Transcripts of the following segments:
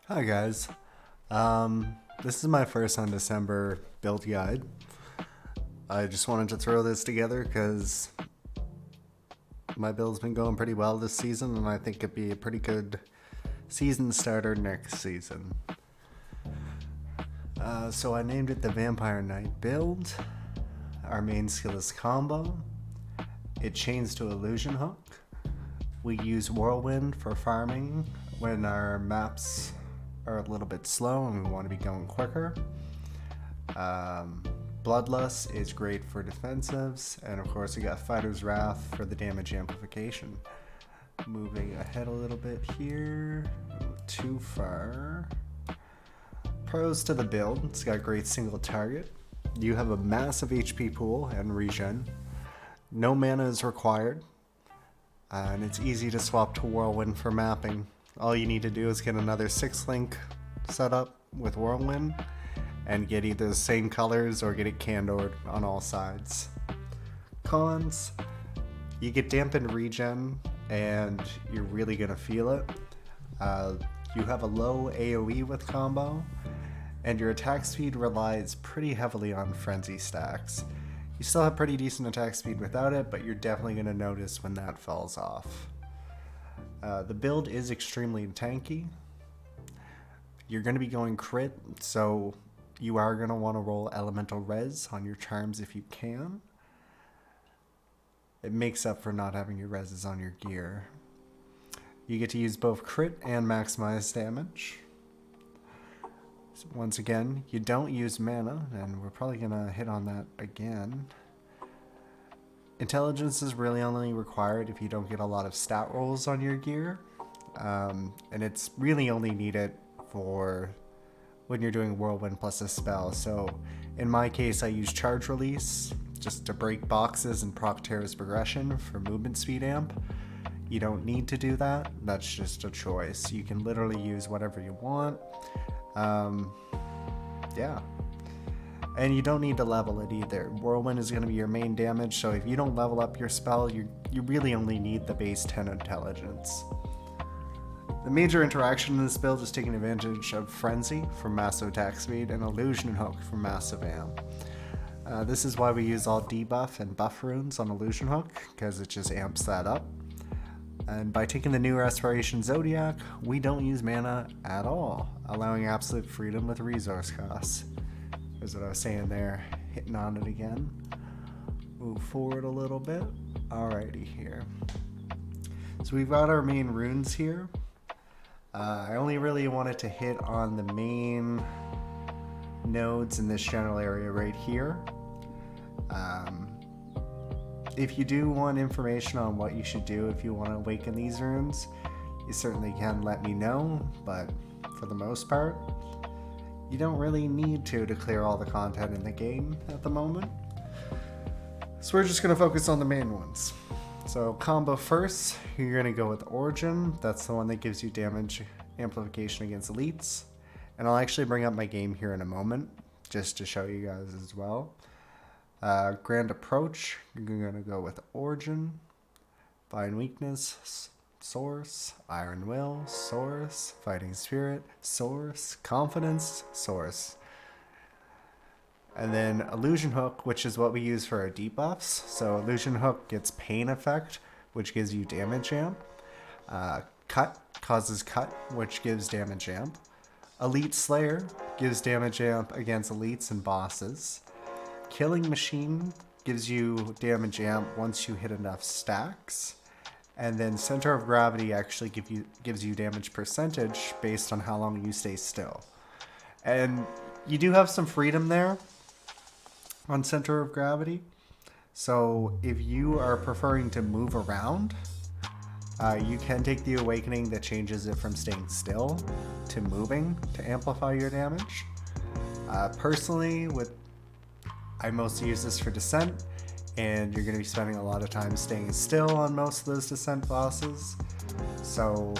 Hi guys. This is my first on December build guide. I just wanted to throw this together because my build's been going pretty well this season and I think it'd be a pretty good season starter next season. So I named it the Vampire Knight build. Our main skill is combo. It chains to illusion hook. We use Whirlwind for farming when our maps are a little bit slow and we want to be going quicker. Bloodlust is great for defensives, and of course we got Fighter's Wrath for the damage amplification. Moving ahead a little bit here, too far. Pros to the build: it's got great single target. You have a massive HP pool and regen. No mana is required, and it's easy to swap to Whirlwind for mapping. All you need to do is get another 6-link setup with Whirlwind and get either the same colors or get it candored on all sides. Cons: you get dampened regen and you're really gonna feel it. You have a low AoE with combo, and your attack speed relies pretty heavily on frenzy stacks. You still have pretty decent attack speed without it, but you're definitely gonna notice when that falls off. The build is extremely tanky. You're going to be going crit, so you are going to want to roll elemental res on your charms if you can. It makes up for not having your reses on your gear. You get to use both crit and maximize damage. So once again, you don't use mana, and we're probably going to hit on that again. Intelligence is really only required if you don't get a lot of stat rolls on your gear, and it's really only needed for when you're doing Whirlwind plus a spell. So in my case, I use Charge Release just to break boxes and proc Terra's Progression for movement speed amp. You don't need to do that, that's just a choice. You can literally use whatever you want. Yeah. And you don't need to level it either. Whirlwind is going to be your main damage, so if you don't level up your spell, you really only need the base 10 intelligence. The major interaction in this build is taking advantage of Frenzy for massive attack speed and Illusion Hook for massive amp. This is why we use all debuff and buff runes on Illusion Hook, because it just amps that up. And by taking the new Respiration Zodiac, we don't use mana at all, allowing absolute freedom with resource costs. Is what I was saying there, hitting on it again. Move forward a little bit. Alrighty here. So we've got our main runes here. I only really wanted to hit on the main nodes in this general area right here. If you do want information on what you should do if you want to awaken these runes, you certainly can let me know, but for the most part, you don't really need to clear all the content in the game at the moment. So we're just going to focus on the main ones. So combo first, you're going to go with Origin. That's the one that gives you damage amplification against elites. And I'll actually bring up my game here in a moment, just to show you guys as well. Grand Approach, you're going to go with Origin. Fine Weakness, Source, Iron Will, Source, Fighting Spirit, Source, Confidence, Source. And then Illusion Hook, which is what we use for our debuffs. So Illusion Hook gets Pain Effect, which gives you damage amp. Cut causes Cut, which gives damage amp. Elite Slayer gives damage amp against elites and bosses. Killing Machine gives you damage amp once you hit enough stacks. And then Center of Gravity actually gives you damage percentage based on how long you stay still. And you do have some freedom there on Center of Gravity. So if you are preferring to move around, you can take the Awakening that changes it from staying still to moving to amplify your damage. Personally, I mostly use this for Descent, and you're going to be spending a lot of time staying still on most of those Descent bosses. So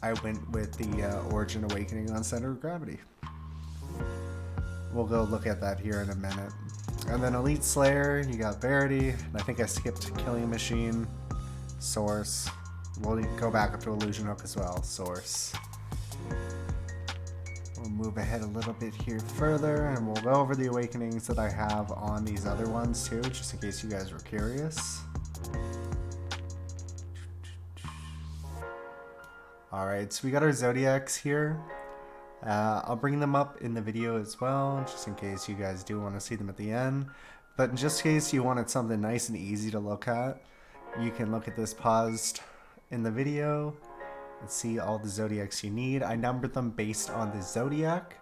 I went with the Origin Awakening on Center of Gravity. We'll go look at that here in a minute. And then Elite Slayer, you got Verity, and I think I skipped Killing Machine, Source. We'll go back up to Illusion Hook as well, Source. We'll move ahead a little bit here further, and we'll go over the awakenings that I have on these other ones too, just in case you guys were curious. Alright, so we got our zodiacs here. I'll bring them up in the video as well, just in case you guys do want to see them at the end. But just in case you wanted something nice and easy to look at, you can look at this paused in the video and see all the zodiacs you need. I numbered them based on the zodiac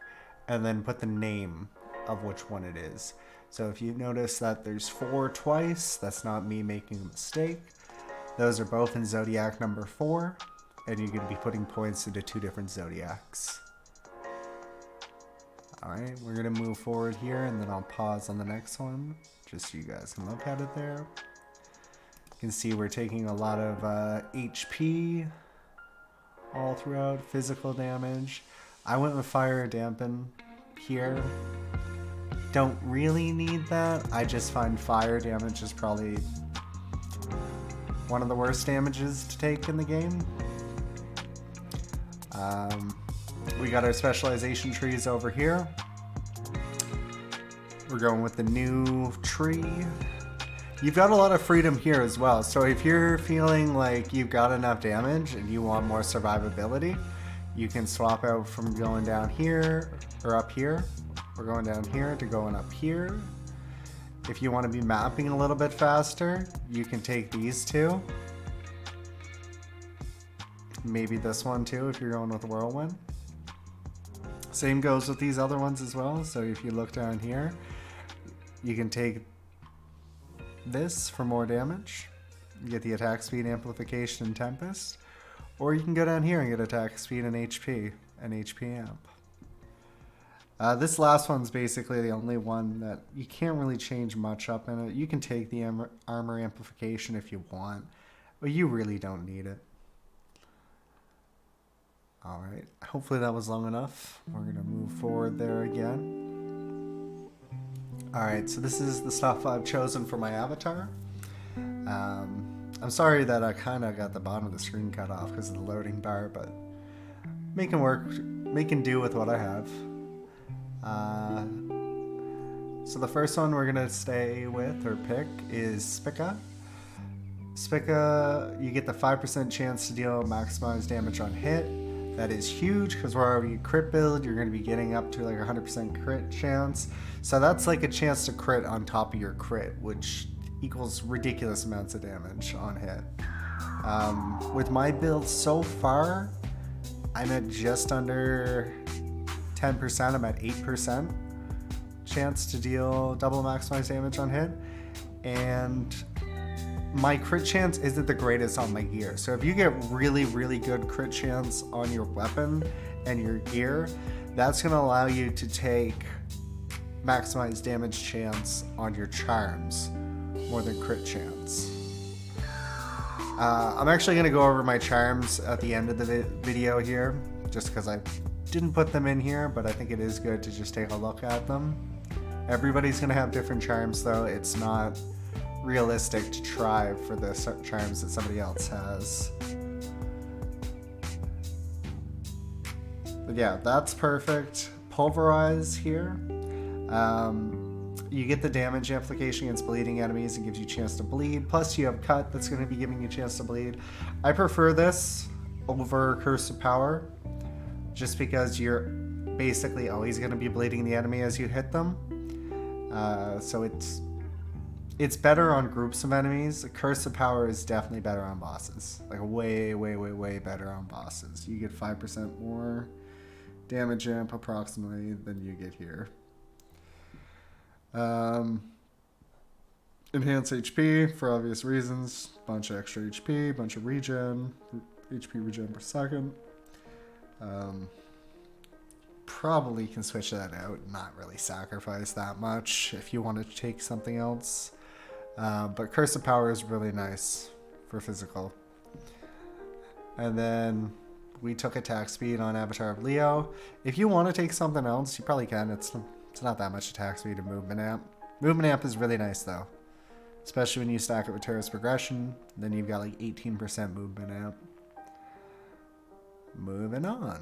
and then put the name of which one it is. So if you notice that there's 4 twice, that's not me making a mistake. Those are both in zodiac number 4, and you're going to be putting points into 2 different zodiacs. Alright, we're going to move forward here, and then I'll pause on the next one, just so you guys can look at it there. You can see we're taking a lot of HP all throughout, physical damage. I went with fire dampen here. Don't really need that. I just find fire damage is probably one of the worst damages to take in the game. We got our specialization trees over here. We're going with the new tree. You've got a lot of freedom here as well. So if you're feeling like you've got enough damage and you want more survivability, you can swap out from going down here or up here. We're going down here to going up here. If you want to be mapping a little bit faster, you can take these two. Maybe this one too if you're going with Whirlwind. Same goes with these other ones as well. So if you look down here, you can take this for more damage. You get the attack speed, amplification, and tempest. Or you can go down here and get attack speed and HP amp. This last one's basically the only one that you can't really change much up in it. You can take the armor amplification if you want, but you really don't need it. Alright, hopefully that was long enough. We're going to move forward there again. Alright, so this is the stuff I've chosen for my avatar. I'm sorry that I kind of got the bottom of the screen cut off because of the loading bar, but making do with what I have. So the first one we're going to stay with or pick is Spica. Spica, you get the 5% chance to deal maximized damage on hit. That is huge because we're already crit build. You're going to be getting up to like 100% crit chance. So that's like a chance to crit on top of your crit, which equals ridiculous amounts of damage on hit. With my build so far, I'm at just under 10%. I'm at 8% chance to deal double maximized damage on hit. And my crit chance isn't the greatest on my gear. So if you get really, really good crit chance on your weapon and your gear, that's going to allow you to take maximized damage chance on your charms more than crit chance. I'm actually going to go over my charms at the end of the video here, just because I didn't put them in here, but I think it is good to just take a look at them. Everybody's going to have different charms though. It's not realistic to try for the charms that somebody else has. But yeah, that's perfect. Pulverize here. You get the damage amplification against bleeding enemies and gives you a chance to bleed. Plus you have cut that's going to be giving you a chance to bleed. I prefer this over Curse of Power just because you're basically always going to be bleeding the enemy as you hit them. So it's better on groups of enemies. Curse of Power is definitely better on bosses. Like way, way, way, way better on bosses. You get 5% more damage amp approximately than you get here. Enhance HP for obvious reasons. Bunch of extra HP, bunch of regen. HP regen per second. Probably can switch that out. Not really sacrifice that much if you want to take something else. But Curse of Power is really nice for physical. And then we took attack speed on Avatar of Leo. If you want to take something else, you probably can. It's not that much attack speed and movement amp. Movement amp is really nice though, especially when you stack it with Terrace Progression. Then you've got like 18% movement amp. Moving on.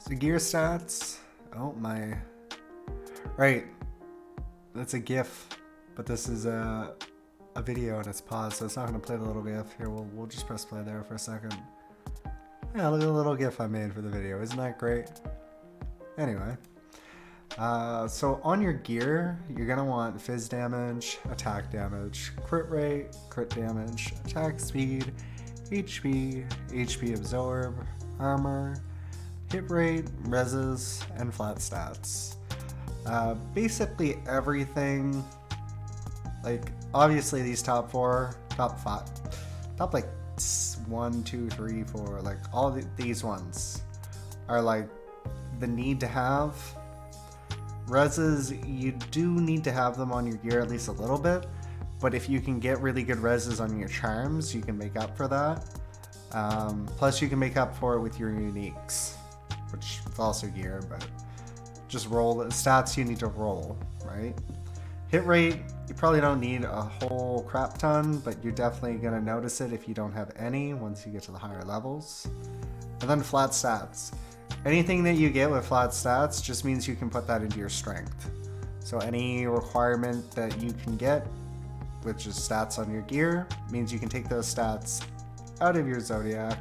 So gear stats. Oh my. Right. That's a GIF, but this is a video and it's paused, so it's not going to play the little GIF. Here, we'll just press play there for a second. Yeah, look at the little GIF I made for the video. Isn't that great? Anyway. So on your gear, you're going to want fizz damage, attack damage, crit rate, crit damage, attack speed, HP, HP absorb, armor, hit rate, reses, and flat stats. Basically everything, like obviously these top like 1, 2, 3, 4, like all these ones are like the need to have. Reses, you do need to have them on your gear at least a little bit, but if you can get really good reses on your charms, you can make up for that. Plus you can make up for it with your uniques, which is also gear, but just roll the stats you need to roll, right? Hit rate, you probably don't need a whole crap ton, but you're definitely going to notice it if you don't have any once you get to the higher levels. And then flat stats. Anything that you get with flat stats just means you can put that into your strength. So any requirement that you can get, which is stats on your gear, means you can take those stats out of your Zodiac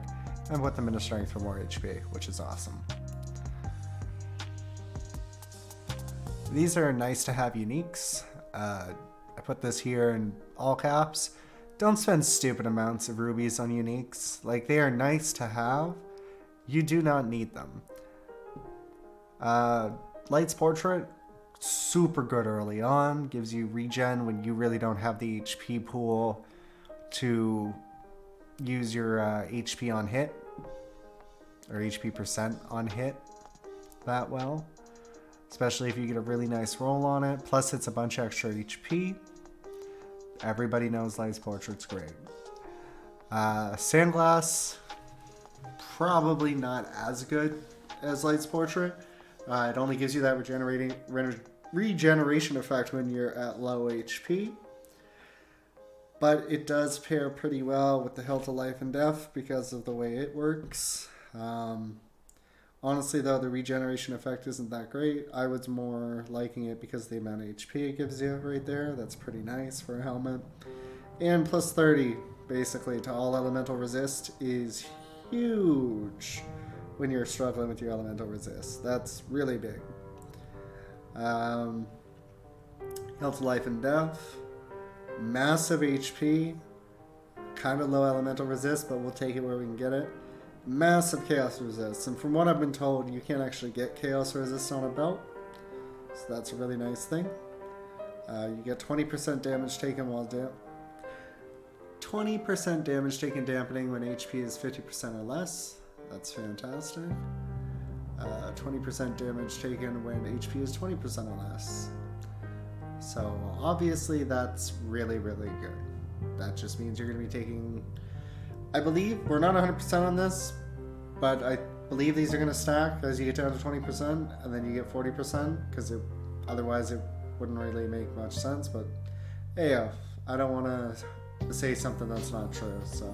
and put them into strength for more HP, which is awesome. These are nice to have uniques. I put this here in all caps. Don't spend stupid amounts of rubies on uniques. Like, they are nice to have. You do not need them. Light's Portrait, super good early on. Gives you regen when you really don't have the HP pool to use your HP on hit. Or HP percent on hit that well. Especially if you get a really nice roll on it. Plus it's a bunch of extra HP. Everybody knows Light's Portrait's great. Sandglass, probably not as good as Light's Portrait. It only gives you that regeneration effect when you're at low HP. But it does pair pretty well with the Hilt of Life and Death because of the way it works. Honestly, though, the regeneration effect isn't that great. I was more liking it because of the amount of HP it gives you right there. That's pretty nice for a helmet. And plus 30, basically, to all elemental resist is huge when you're struggling with your elemental resist. That's really big. Health, Life, and Death. Massive HP. Kind of low elemental resist, but we'll take it where we can get it. Massive chaos resist, and from what I've been told, you can't actually get chaos resist on a belt, so that's a really nice thing. You get 20% damage taken while 20% damage taken dampening when HP is 50% or less. That's fantastic. 20% damage taken when HP is 20% or less. So obviously that's really, really good. That just means you're going to be taking, I believe, we're not 100% on this, but I believe these are going to stack as you get down to 20%, and then you get 40%, because otherwise it wouldn't really make much sense, but hey, I don't want to say something that's not true, so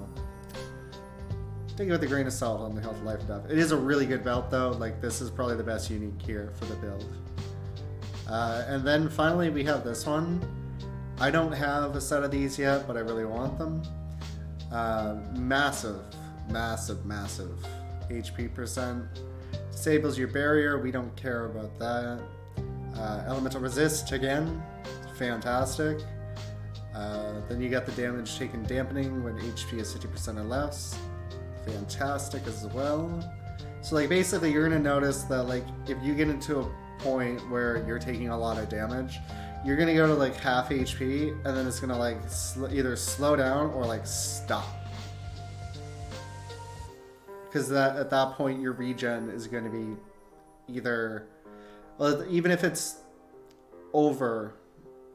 take it with a grain of salt on the Health, Life, and Death. It is a really good belt, though. Like, this is probably the best unique here for the build. And then finally we have this one. I don't have a set of these yet, but I really want them. Massive HP percent. Disables your barrier, we don't care about that. Elemental resist, again, fantastic. Then you got the damage taken dampening when HP is 50% or less. Fantastic as well. So like basically you're gonna notice that like if you get into a point where you're taking a lot of damage, you're gonna go to like half HP and then it's gonna like either slow down or like stop. Because at that point your regen is going to be either, well, even if it's over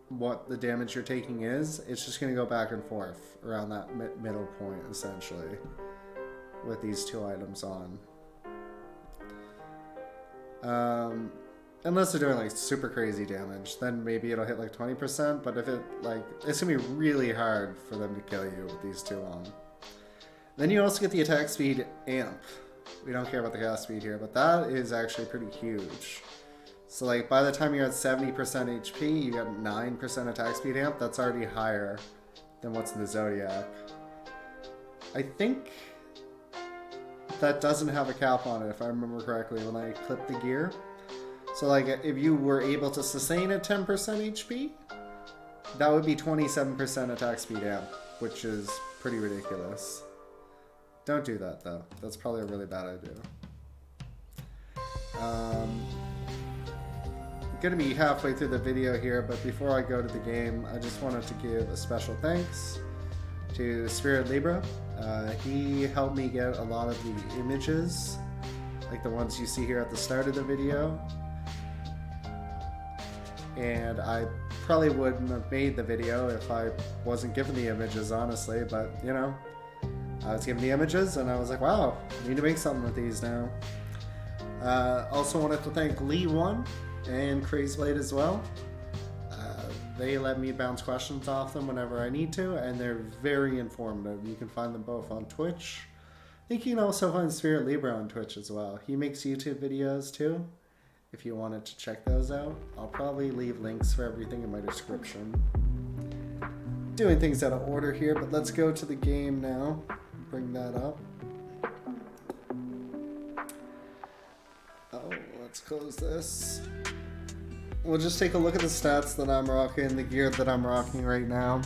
what the damage you're taking is, it's just going to go back and forth around that middle point essentially with these two items on. Unless they're doing like super crazy damage, then maybe it'll hit like 20%, but if it like, it's going to be really hard for them to kill you with these two on. Then you also get the attack speed amp. We don't care about the cast speed here, but that is actually pretty huge. So like by the time you're at 70% HP, you get 9% attack speed amp. That's already higher than what's in the Zodiac. I think that doesn't have a cap on it, if I remember correctly, when I clipped the gear. So like if you were able to sustain at 10% HP, that would be 27% attack speed amp, which is pretty ridiculous. Don't do that though. That's probably a really bad idea. I'm gonna be halfway through the video here, but before I go to the game, I just wanted to give a special thanks to Spirit Libra. He helped me get a lot of the images, like the ones you see here at the start of the video. And I probably wouldn't have made the video if I wasn't given the images, honestly, but you know, I was given the images and I was like, wow, I need to make something with these now. Also wanted to thank Lee1 and Crazeblade as well. They let me bounce questions off them whenever I need to, and they're very informative. You can find them both on Twitch. I think you can also find Spirit Libra on Twitch as well. He makes YouTube videos too, if you wanted to check those out. I'll probably leave links for everything in my description. Doing things out of order here, but let's go to the game now. Bring that up. Oh, let's close this. We'll just take a look at the stats that I'm rocking, the gear that I'm rocking right now.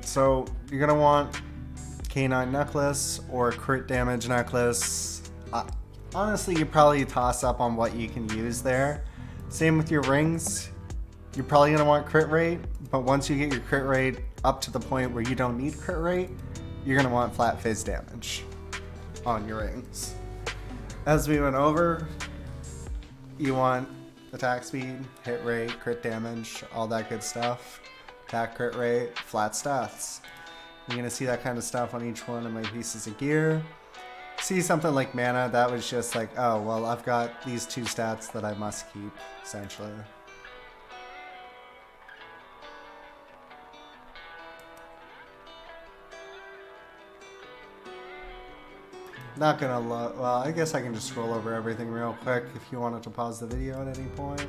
So you're gonna want K9 necklace or crit damage necklace. Honestly, you probably toss up on what you can use there. Same with your rings. You're probably gonna want crit rate, but once you get your crit rate up to the point where you don't need crit rate, you're gonna want flat phase damage on your rings. As we went over, you want attack speed, hit rate, crit damage, all that good stuff. Attack, crit rate, flat stats. You're gonna see that kind of stuff on each one of my pieces of gear. See something like mana, that was just like, oh, well, I've got these two stats that I must keep, essentially. Not gonna well, I guess I can just scroll over everything real quick if you wanted to pause the video at any point.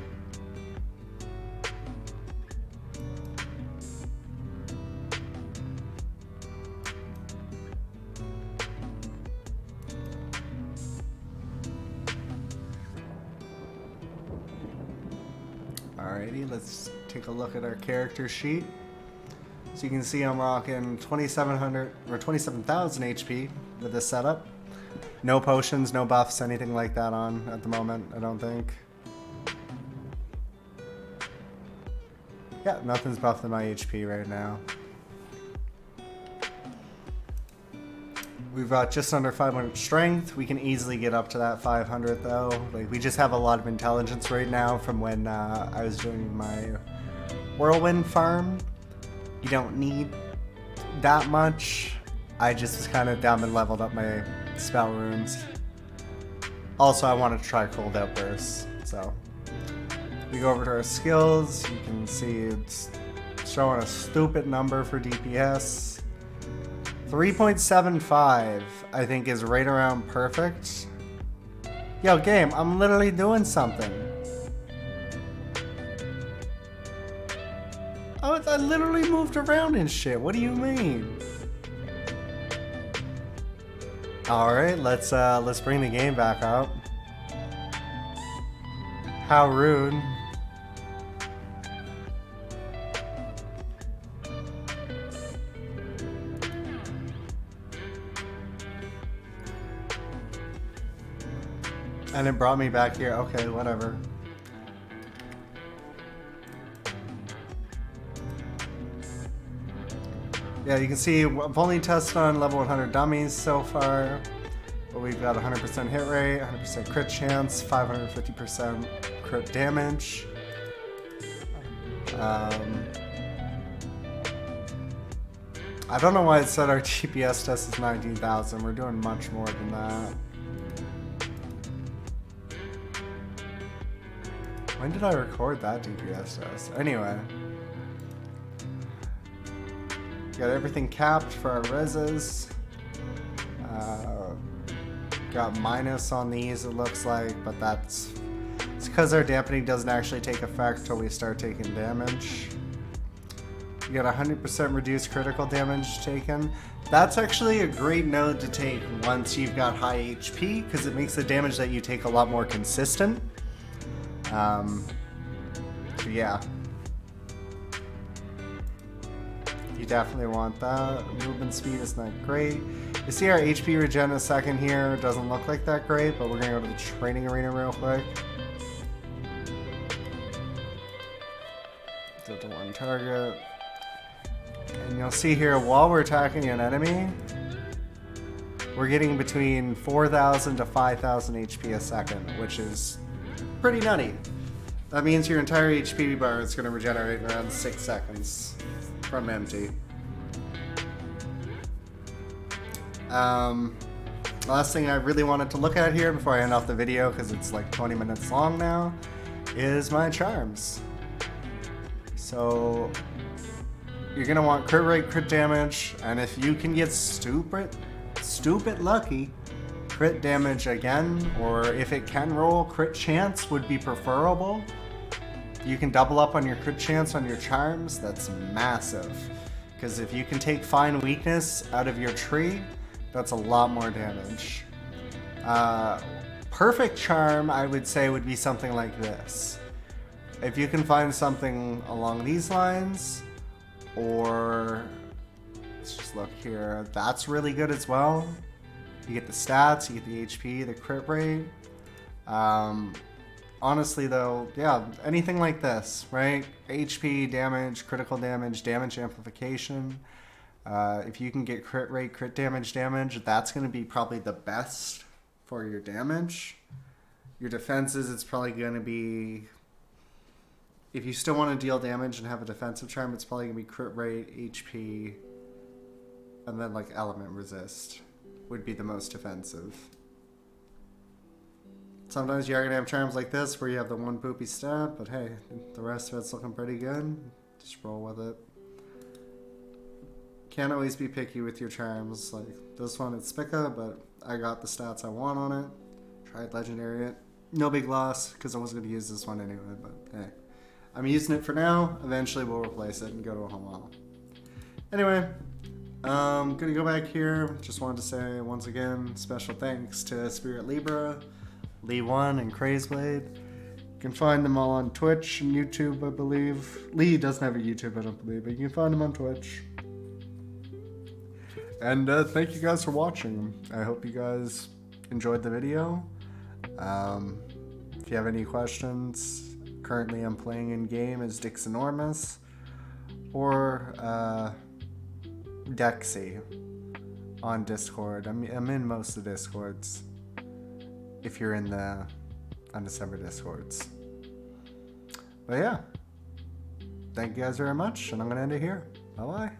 Alrighty, let's take a look at our character sheet. So you can see I'm rocking 2700 or 27,000 HP with this setup. No potions, no buffs, anything like that on at the moment, I don't think. Yeah, nothing's buffed in my HP right now. We've got just under 500 strength. We can easily get up to that 500 though. Like, we just have a lot of intelligence right now from when I was doing my Whirlwind farm. You don't need that much. I just was kind of dumb and leveled up my spell runes. Also, I wanted to try cold outbursts, so we go over to our skills. You can see it's showing a stupid number for DPS. 3.75 I think is right around perfect. Yo, game, I'm literally doing something. Oh, I literally moved around and shit. What do you mean? Alright, let's bring the game back up. How rude. And it brought me back here. Okay, whatever. Yeah, you can see I've only tested on level 100 dummies so far, but we've got 100% hit rate, 100% crit chance, 550% crit damage. I don't know why it said our DPS test is 19,000. We're doing much more than that. When did I record that DPS test? Anyway. Got everything capped for our reses. Got minus on these, it looks like, but it's because our dampening doesn't actually take effect till we start taking damage. You got 100% reduced critical damage taken. That's actually a great node to take once you've got high HP, because it makes the damage that you take a lot more consistent. So yeah. You definitely want that. Movement speed is not great. You see our HP regen a second here. Doesn't look like that great, but we're gonna go to the training arena real quick. Do it to one target. And you'll see here, while we're attacking an enemy, we're getting between 4,000 to 5,000 HP a second, which is pretty nutty. That means your entire HP bar is gonna regenerate in around 6 seconds from empty. Last thing I really wanted to look at here before I end off the video, because it's like 20 minutes long now, is my charms. So you're gonna want crit rate, crit damage, and if you can get stupid lucky, crit damage again, or if it can roll, crit chance would be preferable. You can double up on your crit chance on your charms, that's massive. Because if you can take Fine Weakness out of your tree, that's a lot more damage. Perfect charm, I would say, would be something like this. If you can find something along these lines, or let's just look here, that's really good as well. You get the stats, you get the HP, the crit rate. Honestly though, yeah, anything like this, right? HP, damage, critical damage, damage amplification. If you can get crit rate, crit damage, that's going to be probably the best for your damage. Your defenses, it's probably going to be, if you still want to deal damage and have a defensive charm, it's probably going to be crit rate, HP, and then like element resist would be the most defensive. Sometimes you're going to have charms like this where you have the one poopy stat, but hey, the rest of it's looking pretty good. Just roll with it. Can't always be picky with your charms. Like this one, it's Spica, but I got the stats I want on it. Tried legendary it. No big loss, because I was going to use this one anyway, but hey. I'm using it for now. Eventually we'll replace it and go to a home model. Anyway, gonna go back here. Just wanted to say once again, special thanks to Spirit Libra, Lee1, and Crazeblade. You can find them all on Twitch and YouTube, I believe. Lee doesn't have a YouTube, I don't believe, but you can find them on Twitch. And thank you guys for watching. I hope you guys enjoyed the video. If you have any questions, currently I'm playing in game as Dixenormous or Dexy on Discord. I'm in most of the Discords if you're in the Undecember Discords. But yeah, thank you guys very much, and I'm gonna end it here. Bye bye.